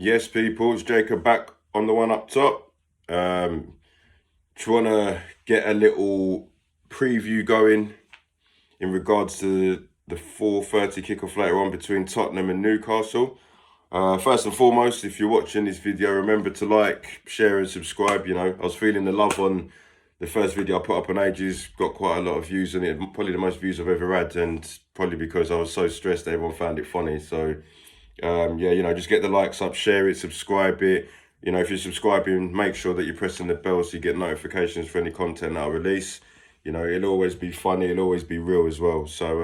Yes, people, it's Jacob back on the one up top. Just want to get a little preview going in regards to the 4:30 kickoff later on between Tottenham and Newcastle. First and foremost, if you're watching this video, remember to like, share, and subscribe. I was feeling the love on the first video I put up on ages, got quite a lot of views on it, probably the most views I've ever had, and probably because I was so stressed, everyone found it funny. So just get the likes up, share it, subscribe it. If you're subscribing, make sure that you're pressing the bell so you get notifications for any content that I release. It'll always be funny, it'll always be real as well. So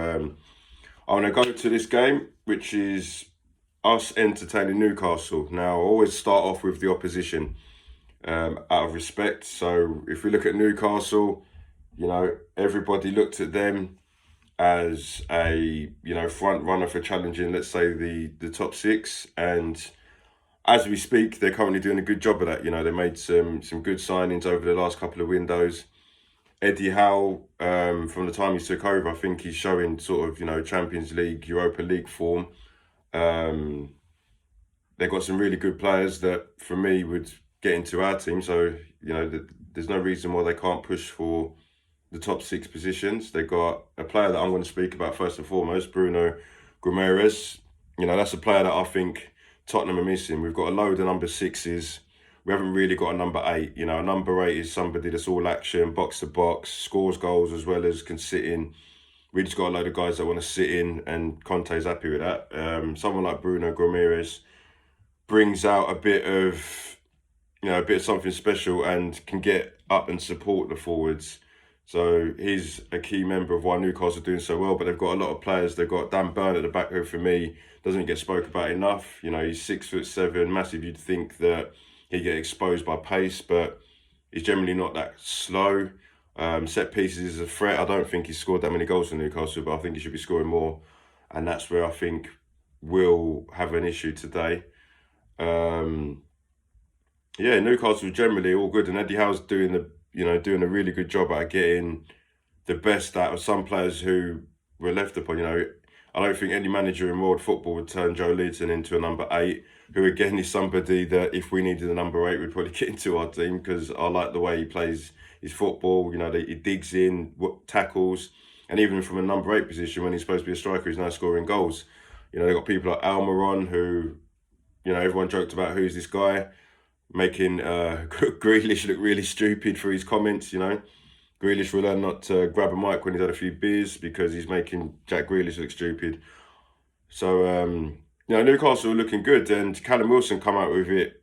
I want to go to this game, which is us entertaining Newcastle. Now, I always start off with the opposition out of respect. So if we look at Newcastle, everybody looked at them as a front runner for challenging, let's say, the top six, and as we speak they're currently doing a good job of that. They made some good signings over the last couple of windows. Eddie Howe, from the time he took over, I think he's showing sort of Champions League, Europa League form. They've got some really good players that for me would get into our team, so there's no reason why they can't push for the top six positions. They got a player that I'm going to speak about first and foremost, Bruno Guimaraes. That's a player that I think Tottenham are missing. We've got a load of number sixes. We haven't really got a number eight. A number eight is somebody that's all action, box to box, scores goals as well as can sit in. We just got a load of guys that want to sit in, and Conte's happy with that. Someone like Bruno Guimaraes brings out a bit of something special and can get up and support the forwards. So he's a key member of why Newcastle are doing so well. But they've got a lot of players. They've got Dan Burn at the back, who for me doesn't get spoke about enough. He's 6'7", massive. You'd think that he'd get exposed by pace, but he's generally not that slow. Set pieces is a threat. I don't think he's scored that many goals for Newcastle, but I think he should be scoring more. And that's where I think we'll have an issue today. Newcastle generally all good, and Eddie Howe's doing a really good job at getting the best out of some players who were left upon. I don't think any manager in world football would turn Joe Leaton into a number 8, who again is somebody that if we needed a number 8, we'd probably get into our team, because I like the way he plays his football. He digs in, tackles, and even from a number 8 position when he's supposed to be a striker, he's now scoring goals. They've got people like Almiron, who, everyone joked about, who's this guy, making Grealish look really stupid for his comments. Grealish will learn not to grab a mic when he's had a few beers, because he's making Jack Grealish look stupid. So Newcastle are looking good, and Callum Wilson come out with it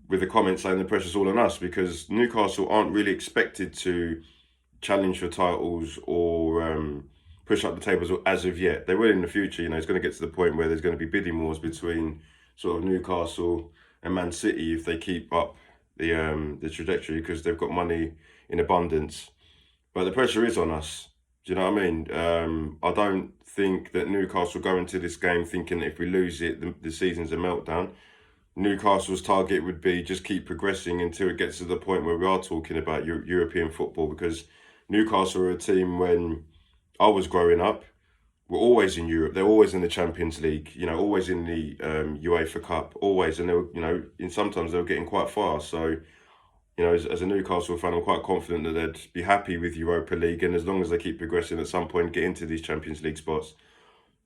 with a comment saying the pressure's all on us, because Newcastle aren't really expected to challenge for titles or push up the tables as of yet. They will in the future. It's going to get to the point where there's going to be bidding wars between sort of Newcastle and Man City if they keep up the trajectory, because they've got money in abundance. But the pressure is on us. Do you know what I mean? I don't think that Newcastle go into this game thinking that if we lose it, the season's a meltdown. Newcastle's target would be just keep progressing until it gets to the point where we are talking about European football, because Newcastle are a team, when I was growing up, were always in Europe. They're always in the Champions League, always in the UEFA Cup, always. And they were, sometimes they were getting quite far. So, as a Newcastle fan, I'm quite confident that they'd be happy with Europa League, and as long as they keep progressing, at some point get into these Champions League spots.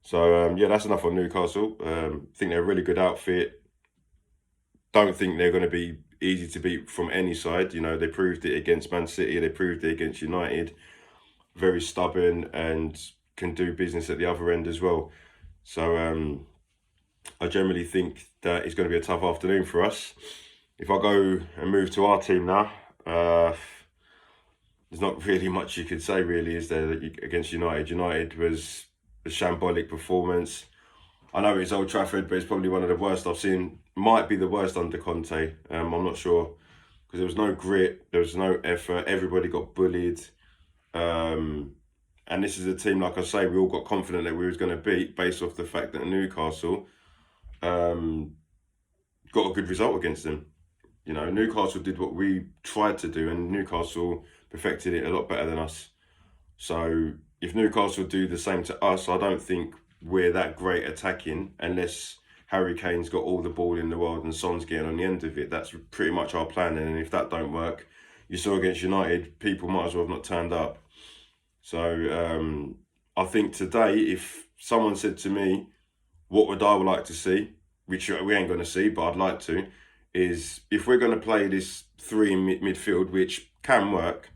So that's enough on Newcastle. I think they're a really good outfit. Don't think they're going to be easy to beat from any side. They proved it against Man City. They proved it against United. Very stubborn and can do business at the other end as well. So I generally think that it's going to be a tough afternoon for us. If I go and move to our team now, there's not really much you could say, really, is there, against United. United was a shambolic performance. I know it's Old Trafford, but it's probably one of the worst I've seen. Might be the worst under Conte. I'm not sure, because there was no grit, there was no effort. Everybody got bullied. And this is a team, like I say, we all got confident that we was going to beat, based off the fact that Newcastle got a good result against them. Newcastle did what we tried to do, and Newcastle perfected it a lot better than us. So if Newcastle do the same to us, I don't think we're that great attacking, unless Harry Kane's got all the ball in the world and Son's getting on the end of it. That's pretty much our plan. And if that don't work, you saw against United, people might as well have not turned up. So I think today, if someone said to me, what would I like to see, which we ain't going to see, but I'd like to, is if we're going to play this three in midfield, which can work,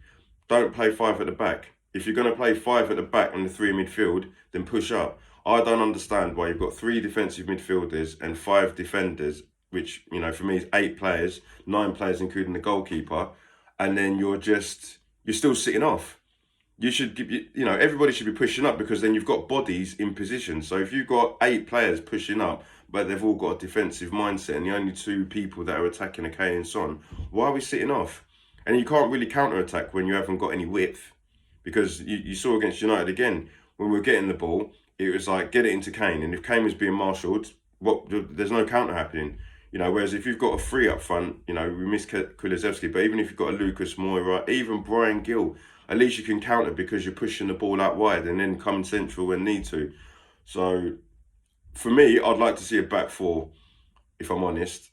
don't play five at the back. If you're going to play five at the back and the three in midfield, then push up. I don't understand why you've got three defensive midfielders and five defenders, which, you know, for me is 8 players, 9 players including the goalkeeper, and then you're still sitting off. You should give, you know, everybody should be pushing up, because then you've got bodies in position. So if you've got 8 players pushing up, but they've all got a defensive mindset, and the only 2 people that are attacking are Kane and Son, why are we sitting off? And you can't really counter-attack when you haven't got any width, because you saw against United again, when we were getting the ball, it was like, get it into Kane, and if Kane was being marshalled, there's no counter happening. You know, whereas if you've got a 3 up front, you know, we miss Kulusevski, but even if you've got a Lucas Moura, even Brian Gill, at least you can counter because you're pushing the ball out wide and then come central when need to. So for me, I'd like to see a back 4, if I'm honest.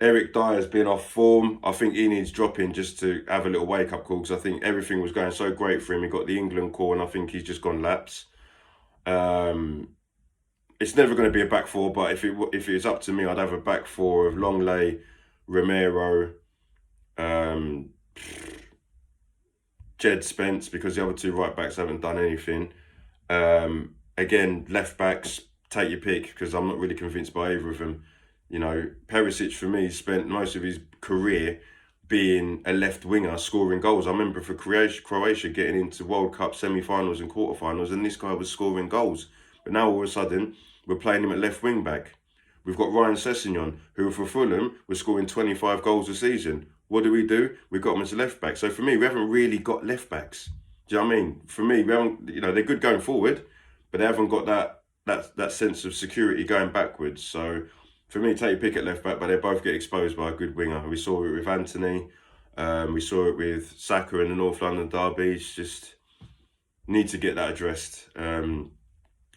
Eric Dyer's been off form. I think he needs dropping just to have a little wake-up call, because I think everything was going so great for him. He got the England call, and I think he's just gone lapse. It's never going to be a back 4, but if it was up to me, I'd have a back 4 of Longley, Romero, Jed Spence, because the other 2 right backs haven't done anything. Again, left backs, take your pick, because I'm not really convinced by either of them. You know, Perisic for me spent most of his career being a left winger scoring goals. I remember for Croatia getting into World Cup semi-finals and quarter-finals, and this guy was scoring goals. But now all of a sudden, we're playing him at left wing back. We've got Ryan Sessegnon, who for Fulham was scoring 25 goals a season. What do? We got him as a left back. So for me, we haven't really got left backs. Do you know what I mean? For me, we haven't. You know, they're good going forward, but they haven't got that sense of security going backwards. So for me, take your pick at left back, but they both get exposed by a good winger. We saw it with Anthony. We saw it with Saka in the North London derbies. Just need to get that addressed.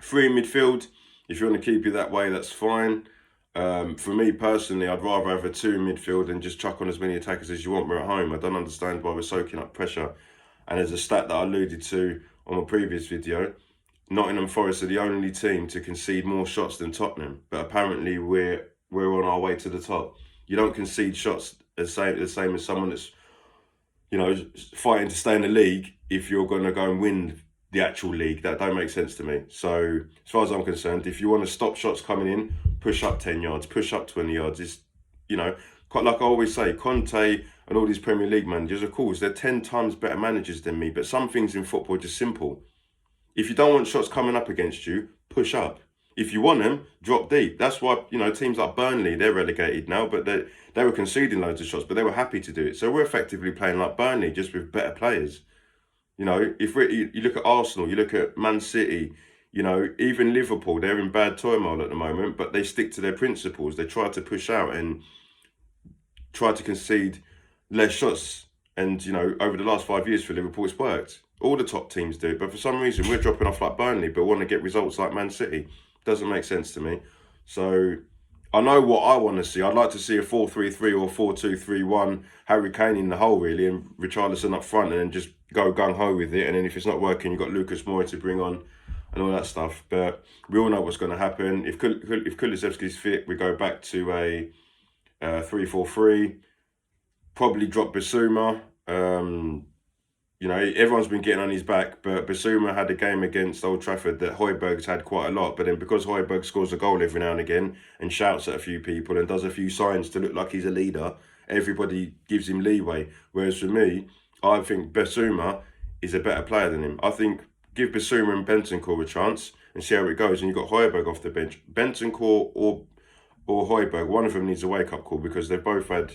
3 in midfield. If you want to keep it that way, that's fine. For me personally, I'd rather have a 2 in midfield and just chuck on as many attackers as you want. We're at home. I don't understand why we're soaking up pressure. And as a stat that I alluded to on my previous video, Nottingham Forest are the only team to concede more shots than Tottenham. But apparently we're on our way to the top. You don't concede shots the same as someone that's, you know, fighting to stay in the league if you're going to go and win the actual league. That don't make sense to me. So as far as I'm concerned, if you want to stop shots coming in, push up 10 yards, push up 20 yards. It's, you know, quite like I always say, Conte and all these Premier League managers, of course, they're 10 times better managers than me, but some things in football are just simple. If you don't want shots coming up against you, push up. If you want them, drop deep. That's why, you know, teams like Burnley, they're relegated now, but they were conceding loads of shots, but they were happy to do it. So we're effectively playing like Burnley, just with better players. You know, if you look at Arsenal, you look at Man City, you know, even Liverpool, they're in bad turmoil at the moment, but they stick to their principles. They try to push out and try to concede less shots. And, you know, over the last 5 years for Liverpool, it's worked. All the top teams do it, but for some reason we're dropping off like Burnley, but want to get results like Man City. Doesn't make sense to me. So I know what I want to see. I'd like to see a 4-3-3 or 4-2-3-1, Harry Kane in the hole really, and Richarlison up front, and then just go gung-ho with it. And then if it's not working, you've got Lucas Moura to bring on and all that stuff. But we all know what's going to happen. If Kulusevski's fit, we go back to a 3-4-3. Probably drop Bissouma. You know, everyone's been getting on his back, but Bissouma had a game against Old Trafford that Højbjerg's had quite a lot. But then because Højbjerg scores a goal every now and again and shouts at a few people and does a few signs to look like he's a leader, everybody gives him leeway. Whereas for me, I think Bissouma is a better player than him. I think give Bissouma and Bentancur a chance and see how it goes. And you've got Højbjerg off the bench. Bentancur or Højbjerg, one of them needs a wake-up call because they've both had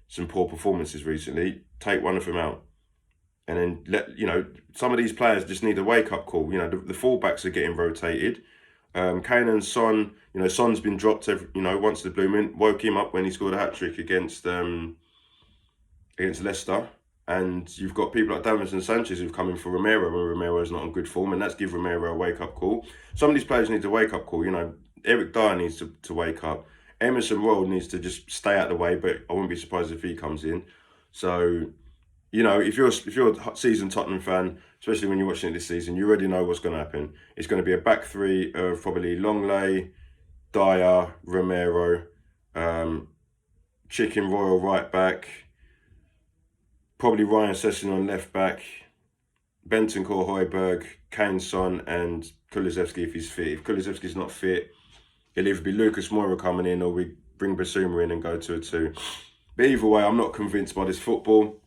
some poor performances recently. Take one of them out. And then, you know, some of these players just need a wake-up call. You know, the fullbacks are getting rotated. Kane and Son, you know, Son's been dropped, once the blue moon. Woke him up when he scored a hat-trick against Leicester. And you've got people like Davinson Sanchez who've come in for Romero when Romero's not on good form. And that's give Romero a wake-up call. Some of these players need a wake-up call. You know, Eric Dyer needs to wake up. Emerson Royal needs to just stay out of the way, but I wouldn't be surprised if he comes in. So, if you're a seasoned Tottenham fan, especially when you're watching it this season, you already know what's going to happen. It's going to be a back three of probably Longley, Dyer, Romero, Chicken Royal right back, probably Ryan Sessegnon on left back, Bentancur, Højbjerg, Kane, Son, and Kulusevski if he's fit. If Kulusevski's not fit, it'll either be Lucas Moura coming in or we bring Basuma in and go 2-2. But either way, I'm not convinced by this football.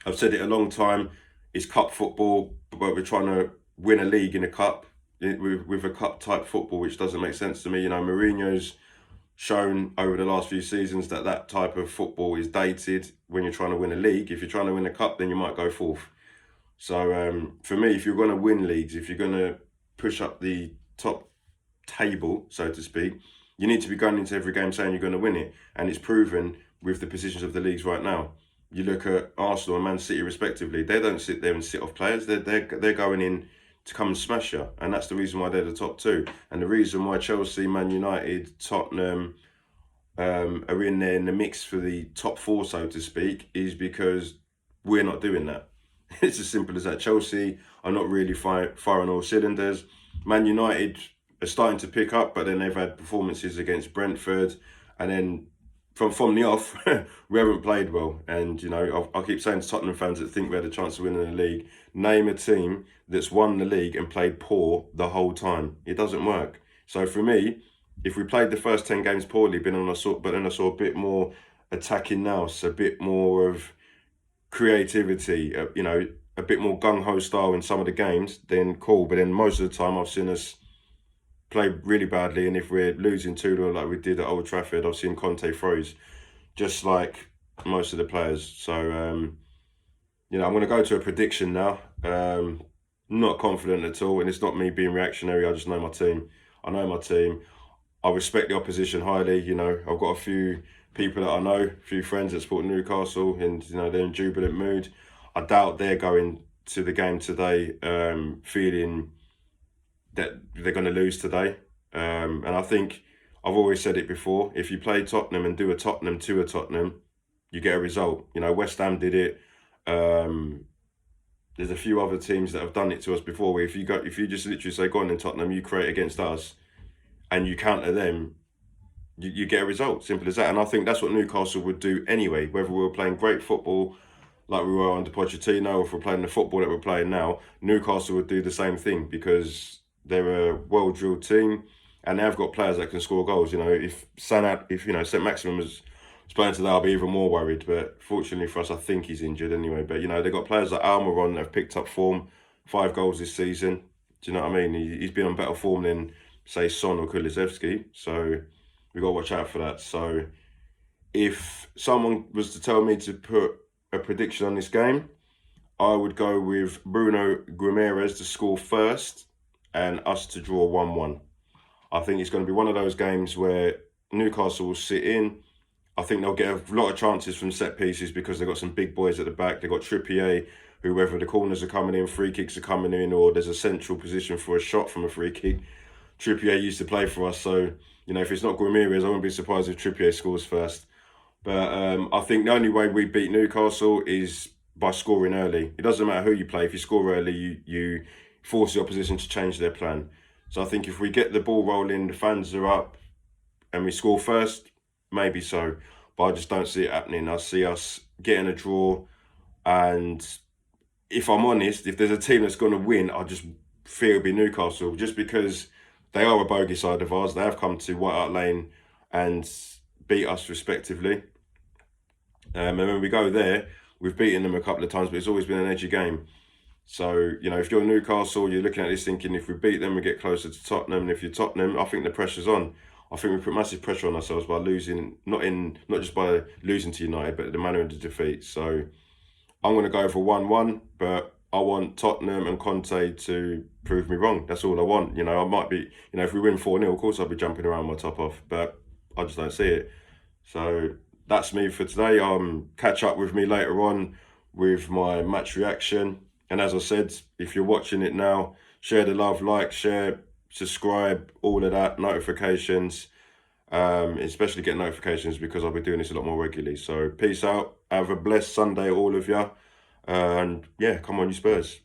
I've said it a long time. It's cup football, but we're trying to win a league in a cup with a cup type football, which doesn't make sense to me. Mourinho's shown over the last few seasons that type of football is dated when you're trying to win a league. If you're trying to win a cup, then you might go fourth. So for me, if you're going to win leagues, if you're going to push up the top table, so to speak, you need to be going into every game saying you're going to win it. And it's proven with the positions of the leagues right now. You look at Arsenal and Man City respectively, they don't sit there and sit off players. They're going in to come and smash you. And that's the reason why they're the top two. And the reason why Chelsea, Man United, Tottenham are in there in the mix for the top four, so to speak, is because we're not doing that. It's as simple as that. Chelsea are not really firing all cylinders. Man United are starting to pick up, but then they've had performances against Brentford. And then from the off, we haven't played well. And, I keep saying to Tottenham fans that think we had a chance of winning the league, name a team that's won the league and played poor the whole time. It doesn't work. So for me, if we played the first 10 games poorly, but then I saw a bit more attacking now, so a bit more of creativity, a bit more gung-ho style in some of the games, then cool. But then most of the time I've seen us play really badly, and if we're losing 2-0 like we did at Old Trafford, I've seen Conte froze, just like most of the players. So, I'm going to go to a prediction now. Not confident at all, and it's not me being reactionary, I just know my team. I know my team. I respect the opposition highly, I've got a few people that I know, a few friends that support Newcastle, and they're in jubilant mood. I doubt they're going to the game today feeling that they're going to lose today. And I think I've always said it before, if you play Tottenham and do a Tottenham to a Tottenham, you get a result. West Ham did it. There's a few other teams that have done it to us before, where if you just literally say, go on in Tottenham, you create against us, and you counter them, you get a result. Simple as that. And I think that's what Newcastle would do anyway, whether we were playing great football like we were under Pochettino, or if we're playing the football that we're playing now, Newcastle would do the same thing, because they're a well-drilled team and they have got players that can score goals. If St. Maximin was playing today, I'll be even more worried. But fortunately for us, I think he's injured anyway. But, they've got players like Almiron that have picked up form, 5 goals this season. Do you know what I mean? He's been on better form than, say, Son or Kulusevski. So we've got to watch out for that. So if someone was to tell me to put a prediction on this game, I would go with Bruno Guimaraes to score first and us to draw 1-1. I think it's going to be one of those games where Newcastle will sit in. I think they'll get a lot of chances from set pieces because they've got some big boys at the back. They've got Trippier, who, whether the corners are coming in, free kicks are coming in, or there's a central position for a shot from a free kick. Trippier used to play for us, so, if it's not Guimaraes, I wouldn't be surprised if Trippier scores first. But I think the only way we beat Newcastle is by scoring early. It doesn't matter who you play. If you score early, you force the opposition to change their plan. So I think if we get the ball rolling, the fans are up, and we score first, maybe so. But I just don't see it happening. I see us getting a draw. And if I'm honest, if there's a team that's going to win, I just fear it'll be Newcastle, just because they are a bogey side of ours. They have come to White Hart Lane and beat us respectively. And when we go there, we've beaten them a couple of times, but it's always been an edgy game. So, if you're Newcastle, you're looking at this thinking, if we beat them, we get closer to Tottenham. And if you're Tottenham, I think the pressure's on. I think we put massive pressure on ourselves by losing, not just by losing to United, but the manner of the defeat. So I'm going to go for 1-1, but I want Tottenham and Conte to prove me wrong. That's all I want. I might be, if we win 4-0, of course I'll be jumping around my top off, but I just don't see it. So that's me for today. Catch up with me later on with my match reaction. And as I said, if you're watching it now, share the love, like, share, subscribe, all of that, notifications. Especially get notifications because I'll be doing this a lot more regularly. So peace out. Have a blessed Sunday, all of you. And yeah, come on, you Spurs.